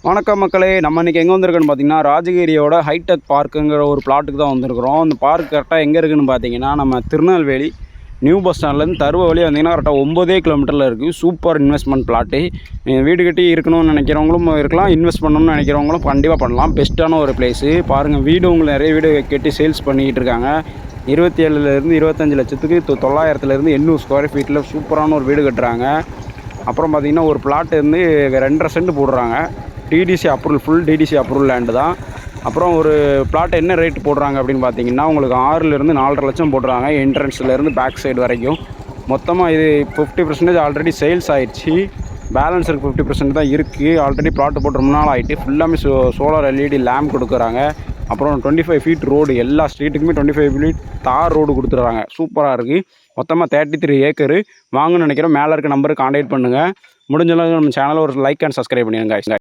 வணக்கம் மக்களே, நம்ம இன்றைக்கி எங்கே வந்திருக்கோன்னு பார்த்தீங்கன்னா, ராஜகிரியோட ஹைடெக் பார்க்குங்கிற ஒரு பிளாட்டுக்கு தான் வந்திருக்கிறோம். அந்த பார்க் கரெக்டாக எங்கே இருக்குதுன்னு பார்த்தீங்கன்னா, நம்ம திருநெல்வேலி நியூ பஸ் ஸ்டாண்ட்லேருந்து தருவ வழி வந்தீங்கன்னா கரெக்டாக 9 கிலோமீட்டரில் இருக்குது. Super investment plot. வீடு கட்டி இருக்கணும்னு நினைக்கிறவங்களும் இருக்கலாம், இன்வெஸ்ட் பண்ணணும்னு நினைக்கிறவங்களும் கண்டிப்பாக பண்ணலாம். பெஸ்ட்டான ஒரு பிளேஸு. பாருங்கள், வீடு உங்களுக்கு நிறைய வீடு கட்டி சேல்ஸ் பண்ணிக்கிட்டு இருக்காங்க. 27,000 25 லட்சத்துக்கு 900 800 ஸ்கொயர் ஃபீட்டில் சூப்பரான ஒரு வீடு கட்டுறாங்க. அப்புறம் பார்த்திங்கன்னா ஒரு பிளாட்டு வந்து 2.5 சென்ட் போடுறாங்க. DTC approval, full DTC approval land தான். அப்புறம் ஒரு பிளாட் என்ன ரேட் போடுறாங்க அப்படின்னு பார்த்தீங்கன்னா, உங்களுக்கு 6 4.5 லட்சம் போடுறாங்க. என்ட்ரன்ஸ்லேருந்து பேக் சைடு வரைக்கும். மொத்தமாக இது 50% ஆல்ரெடி சேல்ஸ் ஆகிடுச்சு. பேலன்ஸ் இருக்குது 50% தான் இருக்குது. ஆல்ரெடி பிளாட் போட்டு ரொம்ப நாள் ஆகிட்டு. ஃபுல்லாமே சோலார் எல்இடி லேம்ப் கொடுக்குறாங்க. அப்புறம் 25 ஃபீட் ரோடு, எல்லா ஸ்ட்ரீட்டுக்குமே 25 ஃபீட் தார் ரோடு கொடுத்துட்றாங்க. சூப்பராக இருக்குது. மொத்தமாக 33 ஏக்கரு. வாங்கன்னு நினைக்கிறோம். மேலே இருக்க நம்பருக்கு கான்டாக்ட் பண்ணுங்கள். முடிஞ்ச அளவுக்கு நம்ம சேனலை ஒரு லைக் அண்ட் சப்ஸ்கிரைப் பண்ணிடுங்க.